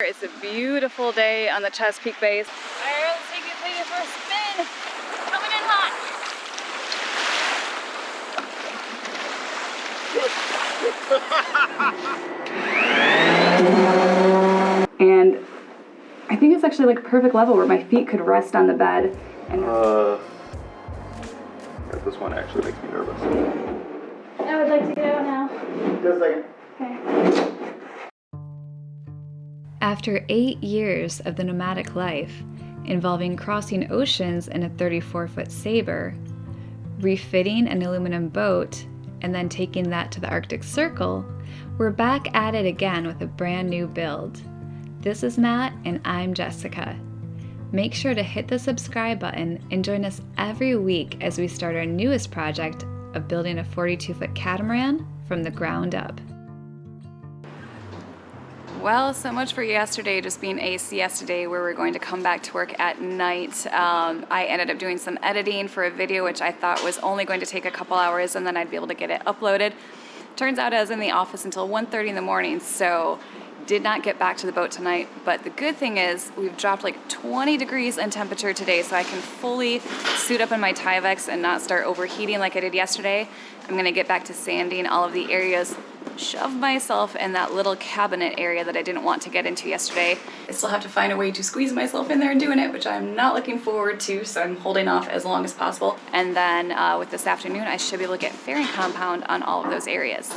It's a beautiful day on the Chesapeake Bay. Alright, let's take you for a spin. Coming in hot. And I think it's actually like a perfect level where my feet could rest on the bed. And this one actually makes me nervous. I would like to get out now. Just a second. Okay. After 8 years of the nomadic life, involving crossing oceans in a 34-foot Sabre, refitting an aluminum boat, and then taking that to the Arctic Circle, we're back at it again with a brand new build. This is Matt, and I'm Jessica. Make sure to hit the subscribe button and join us every week as we start our newest project of building a 42-foot catamaran from the ground up. Well, so much for yesterday just being a siesta day where we're going to come back to work at night. I ended up doing some editing for a video which I thought was only going to take a couple hours and then I'd be able to get it uploaded. Turns out I was in the office until 1:30 in the morning, so did not get back to the boat tonight. But the good thing is we've dropped like 20 degrees in temperature today, so I can fully suit up in my Tyvek and not start overheating like I did yesterday. I'm gonna get back to sanding all of the areas, shove myself in that little cabinet area that I didn't want to get into yesterday. I still have to find a way to squeeze myself in there and doing it, which I'm not looking forward to, so I'm holding off as long as possible. And then with this afternoon, I should be able to get fairing compound on all of those areas.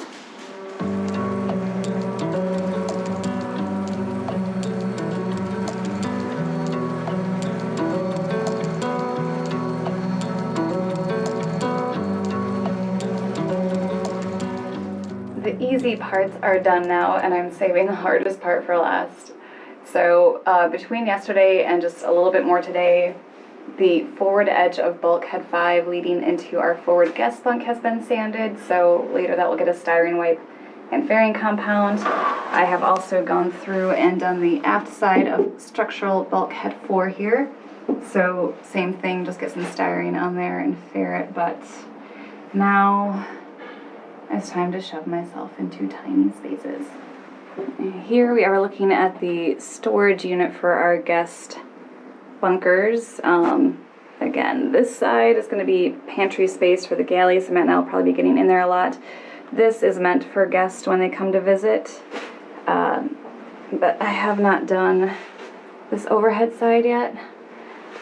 The easy parts are done now, and I'm saving the hardest part for last. So between yesterday and just a little bit more today, the forward edge of bulkhead 5 leading into our forward guest bunk has been sanded, so later that will get a styrene wipe and fairing compound. I have also gone through and done the aft side of structural bulkhead 4 here. So same thing, just get some styrene on there and fair it, but now it's time to shove myself into tiny spaces. And here we are looking at the storage unit for our guest bunkers. Again, this side is going to be pantry space for the galley, so Matt and I will probably be getting in there a lot. This is meant for guests when they come to visit, but I have not done this overhead side yet,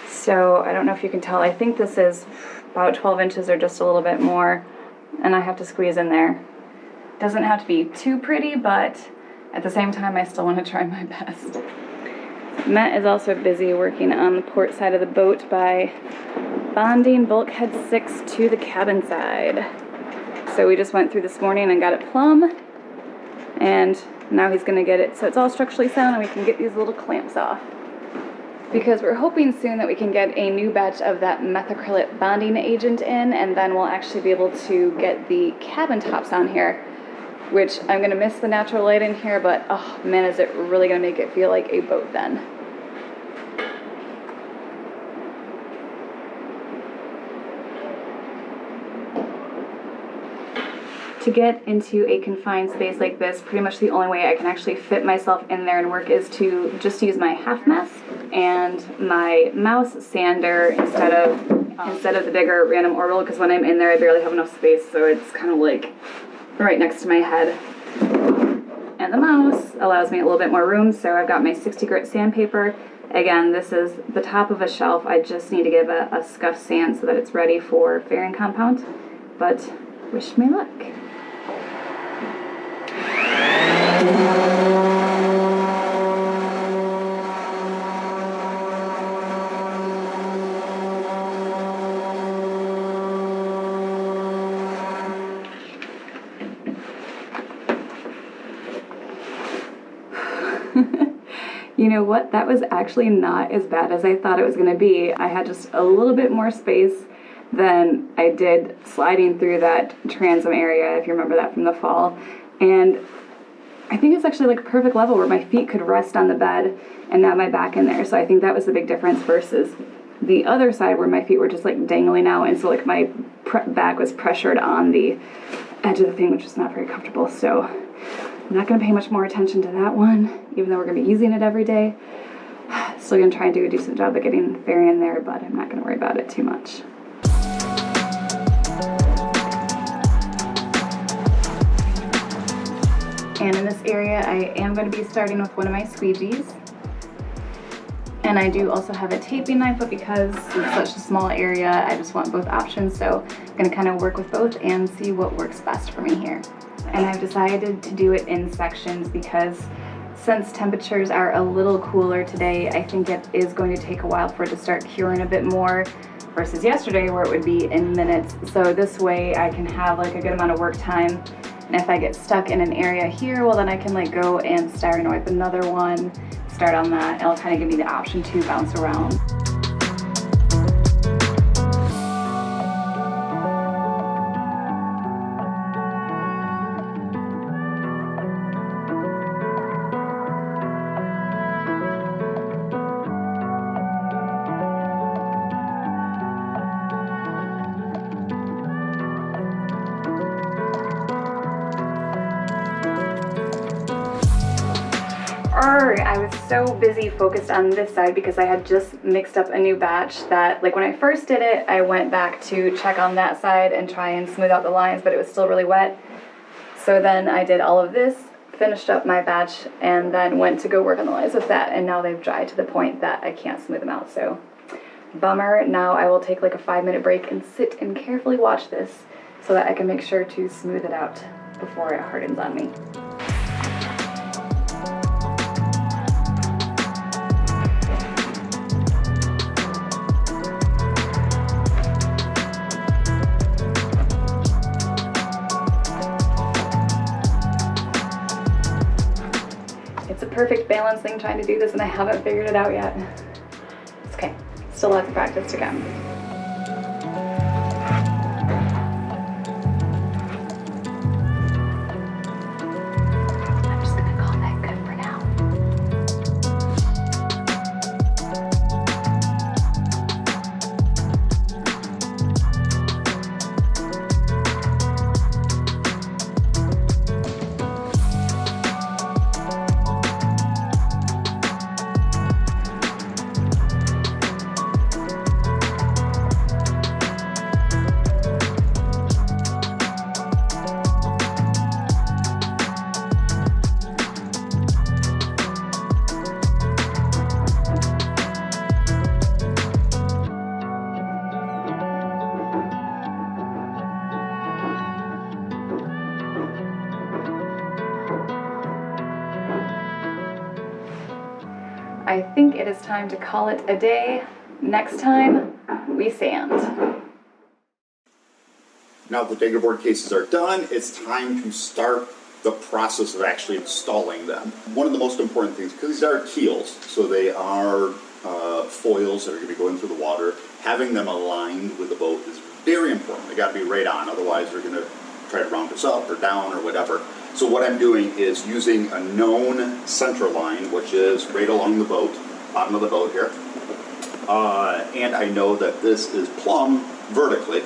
so I don't know if you can tell. I think this is about 12 inches or just a little bit more, and I have to squeeze in there. Doesn't have to be too pretty, but at the same time I still want to try my best. Matt is also busy working on the port side of the boat by bonding bulkhead 6 to the cabin side. So we just went through this morning and got it plumb, and now he's going to get it so it's all structurally sound and we can get these little clamps off. Because we're hoping soon that we can get a new batch of that methacrylate bonding agent in, and then we'll actually be able to get the cabin tops on here, which I'm going to miss the natural light in here, but oh man, is it really going to make it feel like a boat then. To get into a confined space like this, pretty much the only way I can actually fit myself in there and work is to just use my half mess and my mouse sander instead of the bigger random orbital, because when I'm in there I barely have enough space, so it's kind of like right next to my head. And the mouse allows me a little bit more room, so I've got my 60 grit sandpaper. Again, this is the top of a shelf. I just need to give a scuff sand so that it's ready for fairing compound, but wish me luck. You know what? That was actually not as bad as I thought it was going to be. I had just a little bit more space than I did sliding through that transom area, if you remember that from the fall. And I think it's actually like a perfect level where my feet could rest on the bed and not my back in there. So I think that was the big difference versus the other side where my feet were just like dangling out, and so like my back was pressured on the edge of the thing, which is not very comfortable. So I'm not going to pay much more attention to that one, even though we're going to be using it every day. Still going to try and do a decent job of getting fair in there, but I'm not going to worry about it too much. And in this area, I am going to be starting with one of my squeegees. And I do also have a taping knife, but because it's such a small area, I just want both options. So I'm going to kind of work with both and see what works best for me here. And I've decided to do it in sections because since temperatures are a little cooler today, I think it is going to take a while for it to start curing a bit more versus yesterday where it would be in minutes. So this way I can have like a good amount of work time. And if I get stuck in an area here, well then I can like go and start and wipe another one, start on that. It'll kind of give me the option to bounce around. I was so busy focused on this side because I had just mixed up a new batch that, like when I first did it, I went back to check on that side and try and smooth out the lines, but it was still really wet. So then I did all of this, finished up my batch, and then went to go work on the lines with that, and now they've dried to the point that I can't smooth them out, so bummer. Now I will take like a 5-minute break and sit and carefully watch this so that I can make sure to smooth it out before it hardens on me. Perfect balance thing trying to do this and I haven't figured it out yet. It's okay, still lots of practice to come. I'm just gonna call that good for now. I think it is time to call it a day. Next time, we sand. Now the Daggerboard cases are done, it's time to start the process of actually installing them. One of the most important things, because these are keels, so they are foils that are going to be going through the water, having them aligned with the boat is very important. They got to be right on, otherwise they're going to try to round us up or down or whatever. So what I'm doing is using a known center line, which is right along the boat, bottom of the boat here. And I know that this is plumb vertically.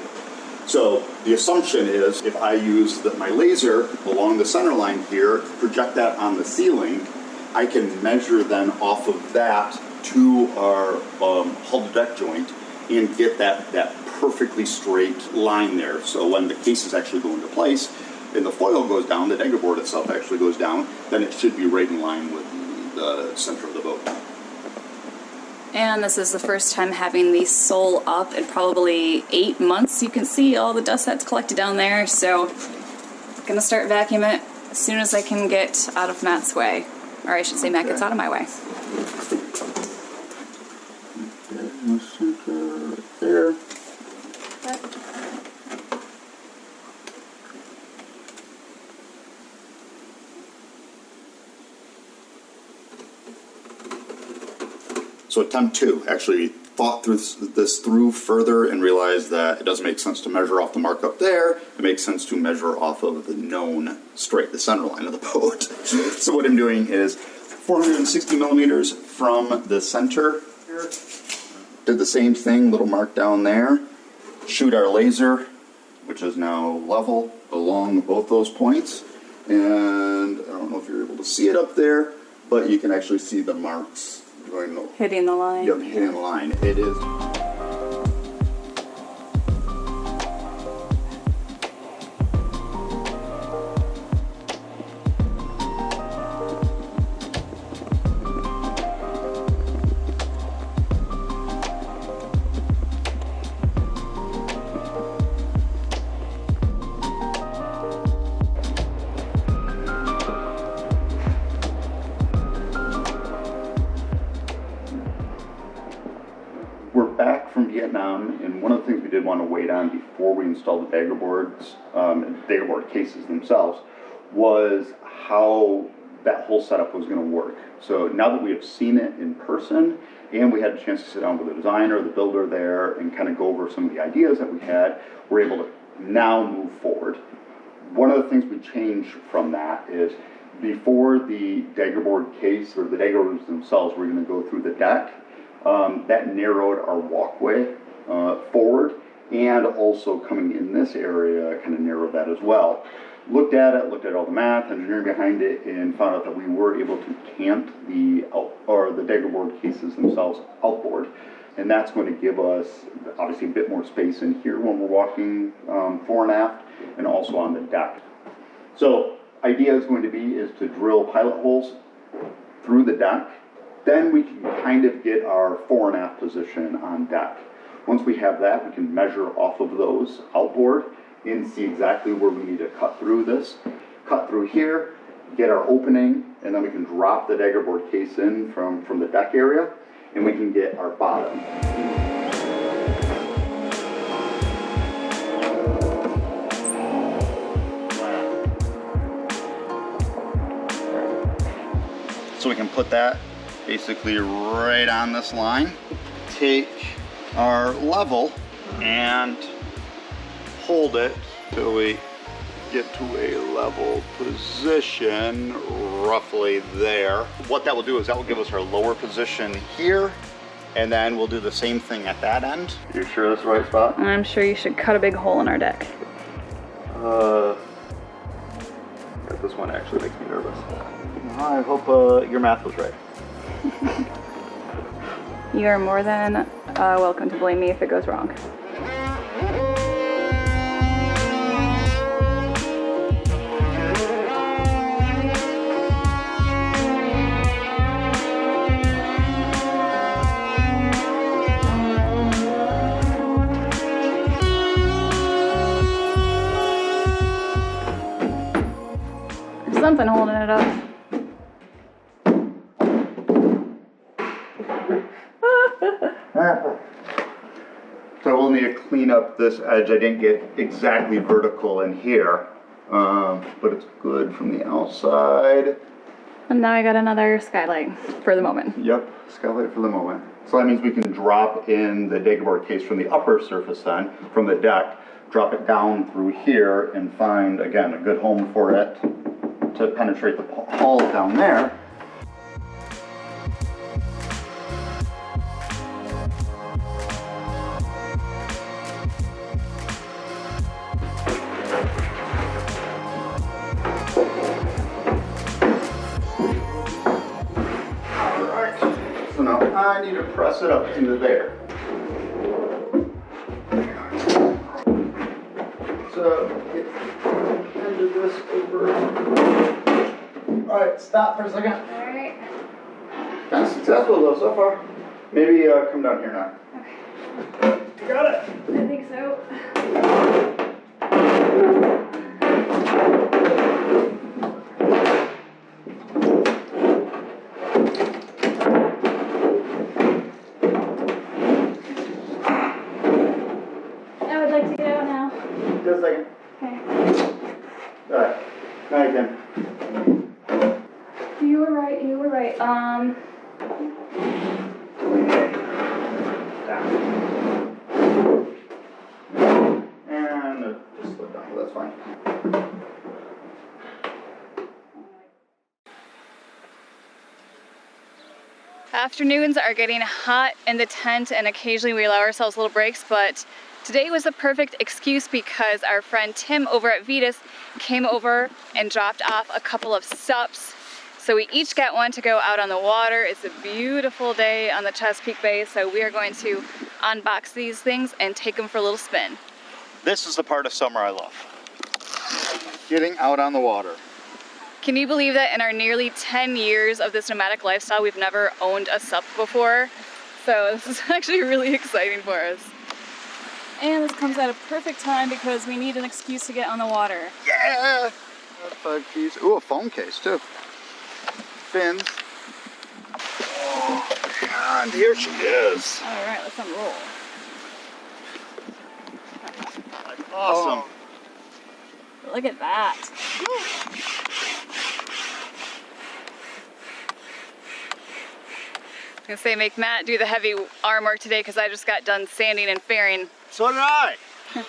So the assumption is if I use my laser along the center line here, project that on the ceiling, I can measure then off of that to our hull to deck joint and get that perfectly straight line there. So when the cases actually go into place and the foil goes down, the Daggerboard itself actually goes down, then it should be right in line with the center of the boat. And this is the first time having the sole up in probably 8 months. You can see all the dust that's collected down there, so I'm gonna start vacuuming it as soon as I can get out of Matt's way. Or I should say Matt gets out of my way. Center right there. So attempt 2, actually thought through this through further and realized that it doesn't make sense to measure off the mark up there. It makes sense to measure off of the known straight, the center line of the boat. So what I'm doing is 460 millimeters from the center here. Did the same thing, little mark down there. Shoot our laser, which is now level along both those points. And I don't know if you're able to see it up there, but you can actually see the marks going. Hitting the line. Yep, hitting the line. It is. We're back from Vietnam, and one of the things we did want to wait on before we installed the Daggerboards, Daggerboard cases themselves, was how that whole setup was going to work. So now that we have seen it in person, and we had a chance to sit down with the designer, the builder there, and kind of go over some of the ideas that we had, we're able to now move forward. One of the things we changed from that is before the Daggerboard case, or the Daggerboards themselves, we're going to go through the deck. That narrowed our walkway forward, and also coming in this area kind of narrowed that as well. Looked at all the math, engineering behind it, and found out that we were able to cant the Daggerboard cases themselves outboard, and that's going to give us obviously a bit more space in here when we're walking fore and aft, and also on the deck. So idea is going to be is to drill pilot holes through the deck. Then we can kind of get our fore and aft position on deck. Once we have that, we can measure off of those outboard and see exactly where we need to cut through this. Cut through here, get our opening, and then we can drop the Daggerboard case in from the deck area, and we can get our bottom. So we can put that basically right on this line. Take our level and hold it till we get to a level position roughly there. What that will do is that will give us our lower position here, and then we'll do the same thing at that end. You sure that's the right spot? I'm sure you should cut a big hole in our deck. This one actually makes me nervous. I hope your math was right. You are more than welcome to blame me if it goes wrong. There's something holding it up. So we'll need to clean up this edge. I didn't get exactly vertical in here, but it's good from the outside. And now I got another skylight for the moment. Yep, skylight for the moment. So that means we can drop in the Daggerboard case from the upper surface then, from the deck, drop it down through here and find, again, a good home for it to penetrate the hull down there. So now I need to press it up into there. So get into this over. All right, stop for a second. All right. Kind of successful though so far. Maybe come down here now. Okay. You got it. I think so. I would like to get out now. Just a second. Okay. All right. Now you can. You were right. You were right. And just slip down. That's fine. Afternoons are getting hot in the tent, and occasionally we allow ourselves little breaks, but Today was the perfect excuse because our friend Tim over at Vetus came over and dropped off a couple of sups. So we each got one to go out on the water. It's a beautiful day on the Chesapeake Bay, so we are going to unbox these things and take them for a little spin. This is the part of summer I love. Getting out on the water. Can you believe that in our nearly 10 years of this nomadic lifestyle, we've never owned a sup before? So this is actually really exciting for us. And this comes at a perfect time because we need an excuse to get on the water. Yeah! A bug piece. Ooh, a phone case too. Fins. Oh, and here she is. All right, let's unroll. Awesome. Look at that. I was gonna say make Matt do the heavy arm work today because I just got done sanding and fairing. So did I. Alright,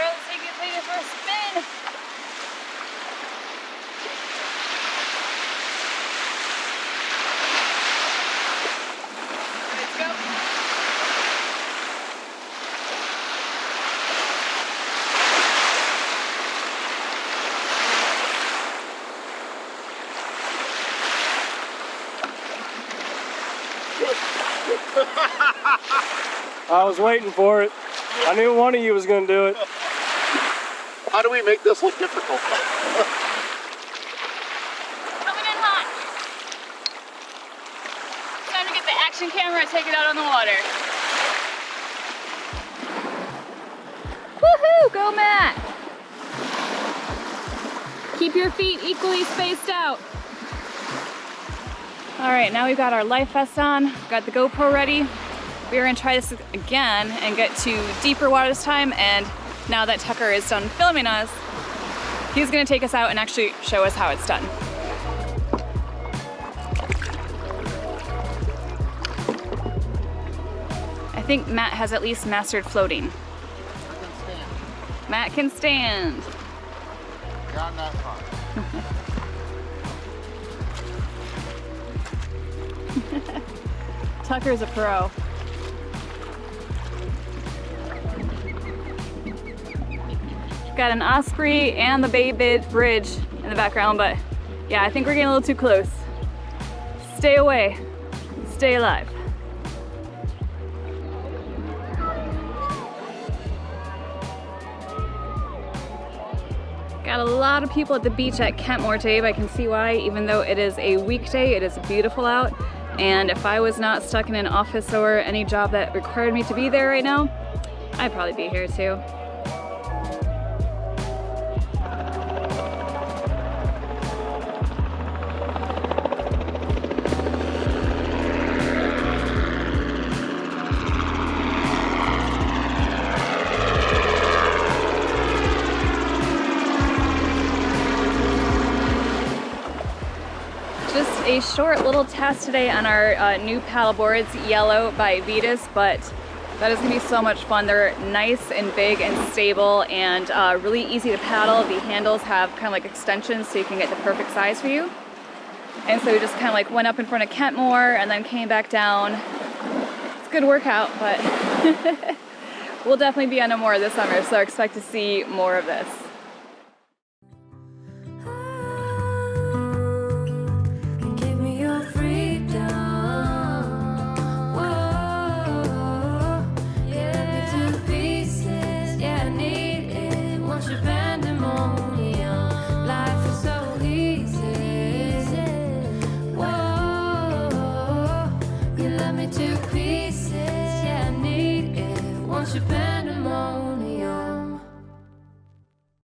let's take it for a spin. Let's go. I was waiting for it. I knew one of you was going to do it. How do we make this look difficult? Coming in hot. Time to get the action camera and take it out on the water. Woohoo! Go, Matt! Keep your feet equally spaced out. All right, now we've got our life vest on, got the GoPro ready. We're gonna try this again and get to deeper water this time, and now that Tucker is done filming us, he's gonna take us out and actually show us how it's done. I think Matt has at least mastered floating. Matt can stand. Not that far. Tucker's a pro. Got an Osprey and the Bay Bridge in the background, but yeah, I think we're getting a little too close. Stay away, stay alive. Got a lot of people at the beach at Kentmore today, but I can see why. Even though it is a weekday, it is beautiful out. And if I was not stuck in an office or any job that required me to be there right now, I'd probably be here too. Just a short little test today on our new paddle boards, Yellow by Vetus, but that is gonna be so much fun. They're nice and big and stable and really easy to paddle. The handles have kind of like extensions so you can get the perfect size for you. And so we just kind of like went up in front of Kentmore and then came back down. It's a good workout, but we'll definitely be on more this summer, so expect to see more of this. To pieces, yeah, I need it. Won't you bend them all?